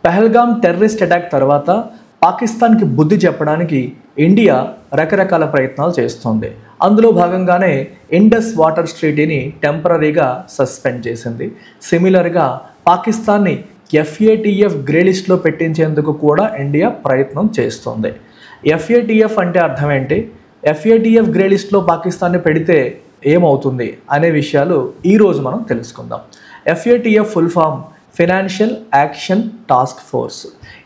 Pahalgam terrorist attack తర్వాత పాకిస్తాన్కి బుద్ధి చెప్పడానికి ఇండియా రకరకాల ప్రయత్నాలు చేస్తుంది. అందులో భాగంగానే ఇండస్ వాటర్ ట్రీటీని టెంపరరీగా సస్పెండ్ చేసింది. సిమిలర్గా పాకిస్తాన్ని FATF గ్రే లిస్ట్లో పెట్టించేందుకు కూడా ఇండియా ప్రయత్నం చేస్తుంది. FATF అంటే అర్థం ఏంటి? FATF గ్రే లిస్ట్లో పాకిస్తాన్ని పెడితే ఏమవుతుంది అనే విషయాలు ఈరోజు మనం తెలుసుకుందాం. FATF full form financial action task force.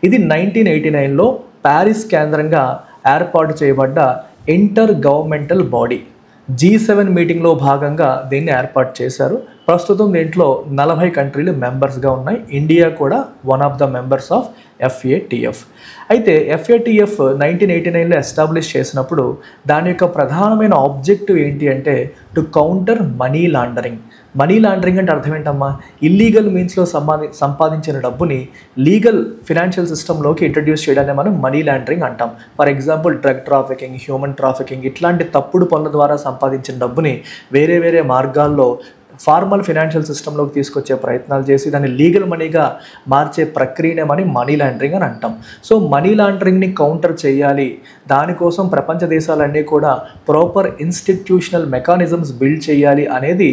ఇది 1989లో ప్యారిస్ కేంద్రంగా ఏర్పాటు చేయబడ్డ ఇంటర్ గవర్నమెంటల్ బాడీ. G7 మీటింగ్లో భాగంగా దీన్ని ఏర్పాటు చేశారు. ప్రస్తుతం దీంట్లో 40 కంట్రీలు మెంబర్స్గా ఉన్నాయి. ఇండియా కూడా one of the members of FATF. అయితే FATF 1989లో ఎస్టాబ్లిష్ చేసినప్పుడు దాని యొక్క ప్రధానమైన ఆబ్జెక్టివ్ ఏంటి అంటే to counter money laundering. Money laundering అంటే అర్థం ఏంటమ్మా? ఇల్లీగల్ మీన్స్లో సంపాదించిన డబ్బుని లీగల్ ఫినాన్షియల్ సిస్టంలోకి ఇంట్రడ్యూస్ చేయడాన్ని మనం మనీ లాండరింగ్ అంటాం. For example drug trafficking, human trafficking ఇట్లాంటి తప్పుడు పనుల ద్వారా సంపాదించిన డబ్బుని వేరే వేరే మార్గాల్లో ఫార్మల్ ఫినాన్షియల్ సిస్టంలోకి తీసుకొచ్చే ప్రయత్నాలు చేసి దాన్ని లీగల్ మనీగా మార్చే ప్రక్రియనే మనీ లాండరింగ్ అని అంటాం. సో మనీ లాండరింగ్ని కౌంటర్ చేయాలి, దానికోసం ప్రపంచ దేశాలన్నీ కూడా ప్రాపర్ ఇన్స్టిట్యూషనల్ మెకానిజమ్స్ బిల్డ్ చేయాలి అనేది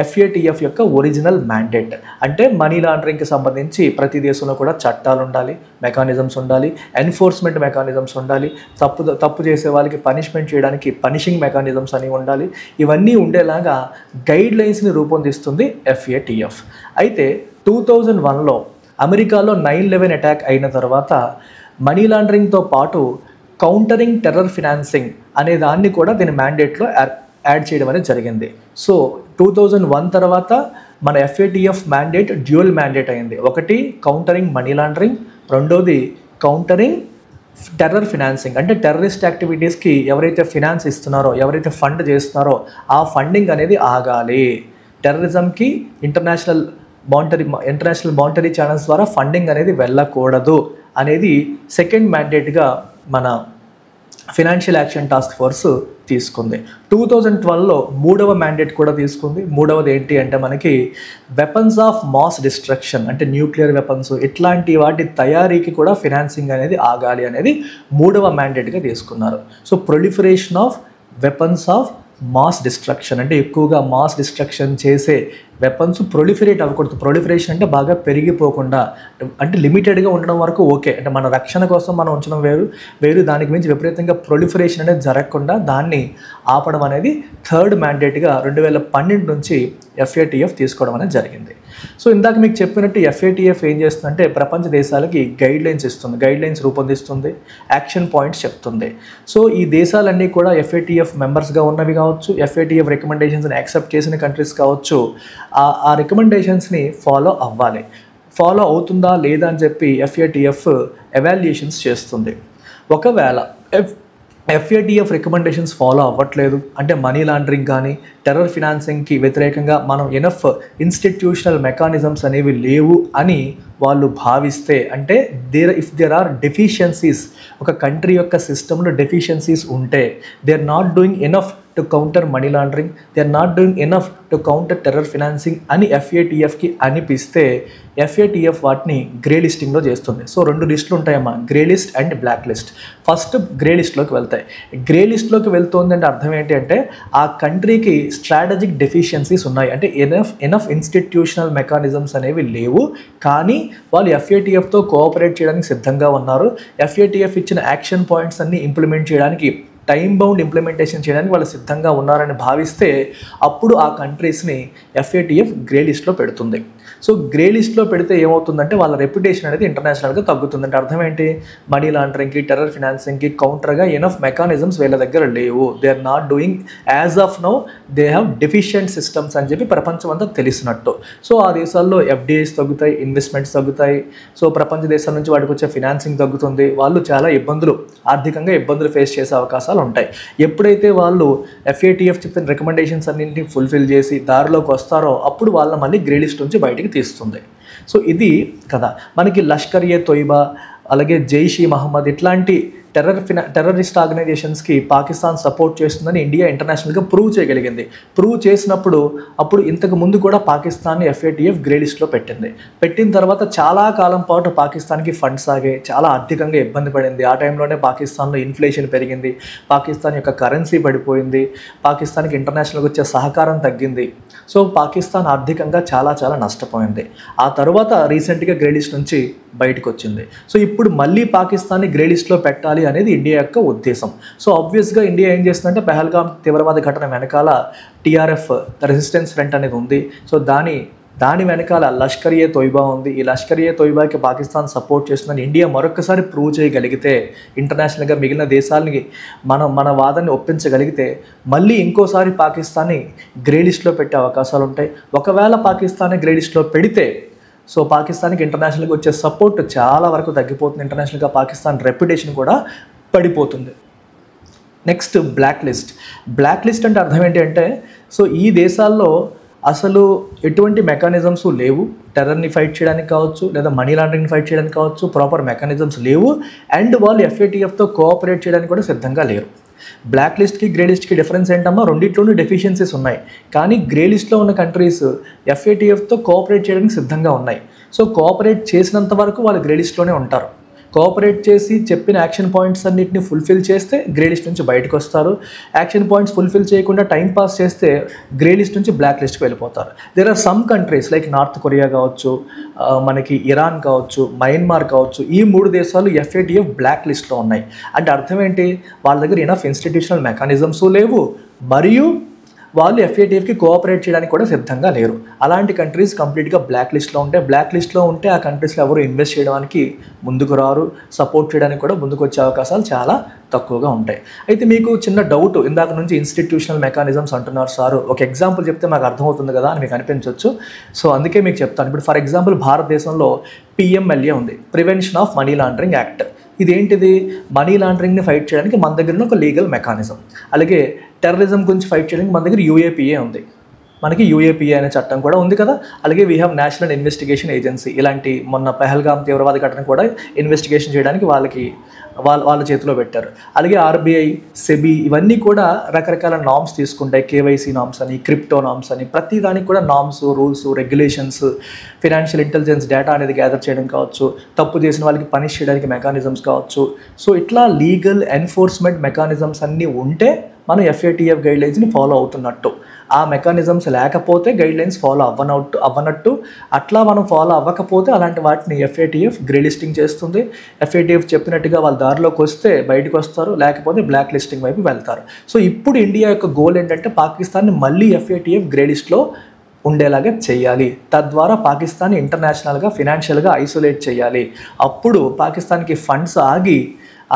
FATF యొక్క ఒరిజినల్ మ్యాండేట్. అంటే మనీ లాండరింగ్కి సంబంధించి ప్రతి దేశంలో కూడా చట్టాలు ఉండాలి, మెకానిజమ్స్ ఉండాలి, ఎన్ఫోర్స్మెంట్ మెకానిజమ్స్ ఉండాలి, తప్పు చేసే వాళ్ళకి పనిష్మెంట్ చేయడానికి పనిషింగ్ మెకానిజమ్స్ అని ఉండాలి. ఇవన్నీ ఉండేలాగా గైడ్ లైన్స్ని రూపొందిస్తుంది FATF. అయితే 2001లో అమెరికాలో 9/11 అటాక్ అయిన తర్వాత మనీ లాండరింగ్తో పాటు కౌంటరింగ్ టెర్రర్ ఫినాన్సింగ్ అనే దాన్ని కూడా దీని మ్యాండేట్లో యాడ్ చేయడం అనేది జరిగింది. సో 2001 తర్వాత మన FATF మ్యాండేట్ డ్యూయల్ మ్యాండేట్ అయింది. ఒకటి కౌంటరింగ్ మనీ లాండరింగ్, రెండోది కౌంటరింగ్ టెర్రర్ ఫినాన్సింగ్. అంటే టెర్రరిస్ట్ యాక్టివిటీస్కి ఎవరైతే ఫినాన్స్ ఇస్తున్నారో, ఎవరైతే ఫండ్ చేస్తున్నారో ఆ ఫండింగ్ అనేది ఆగాలి. టెర్రరిజంకి ఇంటర్నేషనల్ మానిటరీ ఛానల్స్ ద్వారా ఫండింగ్ అనేది వెళ్ళకూడదు అనేది సెకండ్ మ్యాండేట్గా మన ఫైనాన్షియల్ యాక్షన్ టాస్క్ ఫోర్స్ తీసుకుంది. 2012లో మూడవ మ్యాండేట్ కూడా తీసుకుంది. మూడవది ఏంటి అంటే మనకి వెపన్స్ ఆఫ్ మాస్ డిస్ట్రక్షన్, అంటే న్యూక్లియర్ వెపన్స్ ఇట్లాంటి వాటి తయారీకి కూడా ఫినాన్సింగ్ అనేది ఆగాలి అనేది మూడవ మ్యాండేట్గా తీసుకున్నారు. So proliferation of weapons of mass destruction అంటే ఎక్కువగా మాస్ డిస్ట్రక్షన్ చేసే వెపన్స్ ప్రొలిఫరేట్ అవ్వకూడదు. ప్రొలిఫరేషన్ అంటే బాగా పెరిగిపోకుండా, అంటే లిమిటెడ్గా ఉండడం వరకు ఓకే, అంటే మన రక్షణ కోసం మనం ఉంచడం వేరు దానికి మించి విపరీతంగా ప్రొలిఫరేషన్ అనేది జరగకుండా దాన్ని ఆపడం అనేది థర్డ్ మ్యాండేట్గా 2012 నుంచి FATF తీసుకోవడం అనేది జరిగింది. సో ఇందాక మీకు చెప్పినట్టు FATF ఏం చేస్తుందంటే ప్రపంచ దేశాలకి గైడ్ లైన్స్ ఇస్తుంది, గైడ్ లైన్స్ రూపొందిస్తుంది, యాక్షన్ పాయింట్స్ చెప్తుంది. సో ఈ దేశాలన్నీ కూడా FATF మెంబర్స్గా ఉన్నవి కావచ్చు, FATF రికమెండేషన్స్ని యాక్సెప్ట్ చేసిన కంట్రీస్ కావచ్చు, ఆ రికమెండేషన్స్ని ఫాలో అవ్వాలి. ఫాలో అవుతుందా లేదా అని చెప్పి FATF ఎవాల్యుయేషన్స్ చేస్తుంది. ఒకవేళ FATF రికమెండేషన్స్ ఫాలో అవ్వట్లేదు అంటే మనీ లాండరింగ్ కానీ టెర్రర్ ఫినాన్సింగ్కి వ్యతిరేకంగా మనం ఎనఫ్ ఇన్స్టిట్యూషనల్ మెకానిజమ్స్ అనేవి లేవు అని వాళ్ళు భావిస్తే, అంటే ఇఫ్ దేర్ ఆర్ డెఫిషియన్సీస్, ఒక కంట్రీ యొక్క సిస్టంలో డెఫిషియన్సీస్ ఉంటే they are not doing enough to counter money laundering, they are not doing enough to counter terror financing అని FATFకి అనిపిస్తే FATF వాటిని గ్రే లిస్టింగ్లో చేస్తుంది. సో 2 లిస్టులు ఉంటాయమ్మా, grey list and black list. First grey లిస్ట్లోకి వెళ్తాయి. గ్రే లిస్ట్లోకి వెళ్తుంది అంటే అర్థం ఏంటి అంటే ఆ కంట్రీకి స్ట్రాటజిక్ డెఫిషియన్సీస్ ఉన్నాయి, అంటే ఎనఫ్ ఇన్స్టిట్యూషనల్ మెకానిజమ్స్ అనేవి లేవు, కానీ వాళ్ళు FATFతో కోఆపరేట్ చేయడానికి సిద్ధంగా ఉన్నారు. FATF ఇచ్చిన యాక్షన్ పాయింట్స్ అన్ని ఇంప్లిమెంట్ చేయడానికి, టైం బౌండ్ ఇంప్లిమెంటేషన్ చేయడానికి వాళ్ళు సిద్ధంగా ఉన్నారని భావిస్తే అప్పుడు ఆ కంట్రీస్ని FATF గ్రే లిస్ట్లో పెడుతుంది. సో గ్రే లిస్ట్లో పెడితే ఏమవుతుందంటే వాళ్ళ రెప్యుటేషన్ అనేది ఇంటర్నేషనల్గా తగ్గుతుంది. అంటే అర్థం ఏంటి? మనీ లాండరింగ్కి టెర్రర్ ఫినాన్సింగ్కి కౌంటర్గా ఎనఫ్ మెకానిజమ్స్ వీళ్ళ దగ్గర లేవు, they are not doing as of now, they have deficient systems అని చెప్పి ప్రపంచం అంతా తెలిసినట్టు. సో ఆ దేశాల్లో FDIs తగ్గుతాయి, ఇన్వెస్ట్మెంట్స్ తగ్గుతాయి. సో ప్రపంచ దేశాల నుంచి వాటికి వచ్చే ఫినాన్సింగ్ తగ్గుతుంది. వాళ్ళు చాలా ఆర్థికంగా ఇబ్బందులు ఫేస్ చేసే అవకాశాలు ఉంటాయి. ఎప్పుడైతే వాళ్ళు FATF చెప్పిన రికమెండేషన్స్ అన్నింటినీ ఫుల్ఫిల్ చేసి దారిలోకి వస్తారో అప్పుడు వాళ్ళ మళ్ళీ గ్రే లిస్ట్ నుంచి బయటికి తీస్తుంది. సో ఇది కదా మనకి లష్కర్-ఏ-తోయిబా, అలాగే జైష్-ఈ-మహమ్మద్ ఇట్లాంటి టెర్రరిస్ట్ ఆర్గనైజేషన్స్కి పాకిస్తాన్ సపోర్ట్ చేస్తుందని ఇండియా ఇంటర్నేషనల్గా ప్రూవ్ చేయగలిగింది. ప్రూవ్ చేసినప్పుడు అప్పుడు ఇంతకు ముందు కూడా పాకిస్తాన్ని FATF గ్రే లిస్ట్లో పెట్టిన తర్వాత చాలా కాలం పాటు పాకిస్తాన్కి ఫండ్స్ ఆగాయి, చాలా ఆర్థికంగా ఇబ్బంది పడింది. ఆ టైంలోనే పాకిస్తాన్లో ఇన్ఫ్లేషన్ పెరిగింది, పాకిస్తాన్ యొక్క కరెన్సీ పడిపోయింది, పాకిస్తాన్కి ఇంటర్నేషనల్గా వచ్చే సహకారం తగ్గింది. సో పాకిస్తాన్ ఆర్థికంగా చాలా నష్టపోయింది. ఆ తర్వాత రీసెంట్గా గ్రే లిస్ట్ నుంచి బయటకు వచ్చింది. సో ఇప్పుడు మళ్ళీ పాకిస్తాన్ని గ్రే లిస్ట్లో పెట్టాలి అనేది ఇండియా యొక్క ఉద్దేశం. సో ఆబ్వియస్గా ఇండియా ఏం చేస్తుందంటే పెహల్గాం తీవ్రవాద ఘటన వెనకాల TRF రెసిస్టెన్స్ ఫ్రంట్ అనేది ఉంది. సో దాని వెనకాల లష్కర్-ఏ-తోయిబా ఉంది. ఈ లష్కర్-ఏ-తోయిబాకి పాకిస్తాన్ సపోర్ట్ చేస్తుందని ఇండియా మరొకసారి ప్రూవ్ చేయగలిగితే, ఇంటర్నేషనల్గా మిగిలిన దేశాలని మన వాదాన్ని ఒప్పించగలిగితే మళ్ళీ ఇంకోసారి పాకిస్తాన్ని గ్రే లిస్ట్లో పెట్టే అవకాశాలు ఉంటాయి. ఒకవేళ పాకిస్తాన్ని గ్రే లిస్ట్లో పెడితే సో పాకిస్తాన్కి ఇంటర్నేషనల్గా వచ్చే సపోర్ట్ చాలా వరకు తగ్గిపోతుంది. ఇంటర్నేషనల్గా పాకిస్తాన్ రెప్యుటేషన్ కూడా పడిపోతుంది. నెక్స్ట్ బ్లాక్ లిస్ట్ అంటే అర్థం ఏంటి అంటే, సో ఈ దేశాల్లో అసలు ఎటువంటి మెకానిజమ్స్ లేవు. టెర్రర్ని ఫైట్ చేయడానికి కావచ్చు, లేదా మనీ లాండరింగ్ని ఫైట్ చేయడానికి కావచ్చు, ప్రాపర్ మెకానిజమ్స్ లేవు. అండ్ వాళ్ళు FATFతో కోఆపరేట్ చేయడానికి కూడా సిద్ధంగా లేరు. బ్లాక్ లిస్ట్కి గ్రే లిస్ట్కి డిఫరెన్స్ ఏంటమ్మా? రెండిట్లోనూ డెఫిషియన్సీస్ ఉన్నాయి. కానీ గ్రే లిస్ట్లో ఉన్న కంట్రీస్ FATFతో కోఆపరేట్ చేయడానికి సిద్ధంగా ఉన్నాయి. సో కోఆపరేట్ చేసినంత వరకు వాళ్ళు గ్రే లిస్ట్లోనే ఉంటారు. కోఆపరేట్ చేసి చెప్పిన యాక్షన్ పాయింట్స్ అన్నింటినీ ఫుల్ఫిల్ చేస్తే గ్రే లిస్ట్ నుంచి బయటకు వస్తారు. యాక్షన్ పాయింట్స్ ఫుల్ఫిల్ చేయకుండా టైం పాస్ చేస్తే గ్రే లిస్ట్ నుంచి బ్లాక్ లిస్ట్కి వెళ్ళిపోతారు. There are some countries like North Korea కావచ్చు, మనకి ఇరాన్ కావచ్చు, మయన్మార్ కావచ్చు, ఈ 3 దేశాలు FATF బ్లాక్ లిస్ట్లో ఉన్నాయి. అంటే అర్థం ఏంటి? వాళ్ళ దగ్గర ఇనఫ్ ఇన్స్టిట్యూషనల్ మెకానిజమ్స్ లేవు, మరియు వాళ్ళు FATFకి కోఆపరేట్ చేయడానికి కూడా సిద్ధంగా లేరు. అలాంటి కంట్రీస్ కంప్లీట్గా బ్లాక్ లిస్ట్లో ఉంటే ఆ కంట్రీస్లో ఎవరు ఇన్వెస్ట్ చేయడానికి ముందుకు రారు, సపోర్ట్ చేయడానికి కూడా ముందుకు వచ్చే అవకాశాలు చాలా తక్కువగా ఉంటాయి. అయితే మీకు చిన్న డౌట్, ఇందాక నుంచి ఇన్స్టిట్యూషనల్ మెకానిజమ్స్ అంటున్నారు సార్, ఒక ఎగ్జాంపుల్ చెప్తే మాకు అర్థమవుతుంది కదా అని మీకు అనిపించవచ్చు. సో అందుకే మీకు చెప్తాను. ఇప్పుడు ఫర్ ఎగ్జాంపుల్ భారతదేశంలో PMLA ఉంది, prevention of money laundering act. ఇదేంటిది? మనీ లాండరింగ్ని ఫైట్ చేయడానికి మన దగ్గర ఒక లీగల్ మెకానిజం. అలాగే టెర్రరిజం గురించి ఫైట్ చేయడానికి మన దగ్గర UAPA ఉంది. మనకి UAPA అనే చట్టం కూడా ఉంది కదా. అలాగే we have national investigation agency. ఇలాంటి మొన్న పెహల్గాం తీవ్రవాద ఘటన కూడా ఇన్వెస్టిగేషన్ చేయడానికి వాళ్ళ చేతిలో పెట్టారు. అలాగే RBI, SEBI ఇవన్నీ కూడా రకరకాల నామ్స్ తీసుకుంటాయి. KYC నామ్స్ అని, క్రిప్టో నామ్స్ అని, ప్రతి దానికి కూడా norms, rules, regulations, financial intelligence data అనేది గ్యాదర్ చేయడం కావచ్చు, తప్పు చేసిన వాళ్ళకి పనిష్ చేయడానికి మెకానిజమ్స్ కావచ్చు. సో ఇట్లా లీగల్ ఎన్ఫోర్స్మెంట్ మెకానిజమ్స్ అన్నీ ఉంటే మనం FATF గైడ్లైన్స్ని ఫాలో అవుతున్నట్టు. ఆ మెకానిజమ్స్ లేకపోతే గైడ్లైన్స్ ఫాలో అవ్వనట్టు. అట్లా మనం ఫాలో అవ్వకపోతే అలాంటి వాటిని FATF గ్రే లిస్టింగ్ చేస్తుంది. FATF చెప్పినట్టుగా వాళ్ళ దారిలోకి వస్తే బయటకు వస్తారు, లేకపోతే బ్లాక్ లిస్టింగ్ వైపు వెళ్తారు. సో ఇప్పుడు ఇండియా యొక్క గోల్ ఏంటంటే పాకిస్తాన్ని మళ్ళీ FATF గ్రే లిస్ట్లో ఉండేలాగా చేయాలి. తద్వారా పాకిస్తాన్ని ఇంటర్నేషనల్గా ఫినాన్షియల్గా ఐసోలేట్ చేయాలి. అప్పుడు పాకిస్తాన్కి ఫండ్స్ ఆగి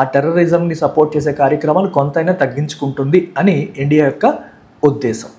ఆ టెర్రరిజంని సపోర్ట్ చేసే కార్యక్రమాలు కొంతైనా తగ్గించుకుంటుంది అని ఇండియా యొక్క ఉద్దేశం.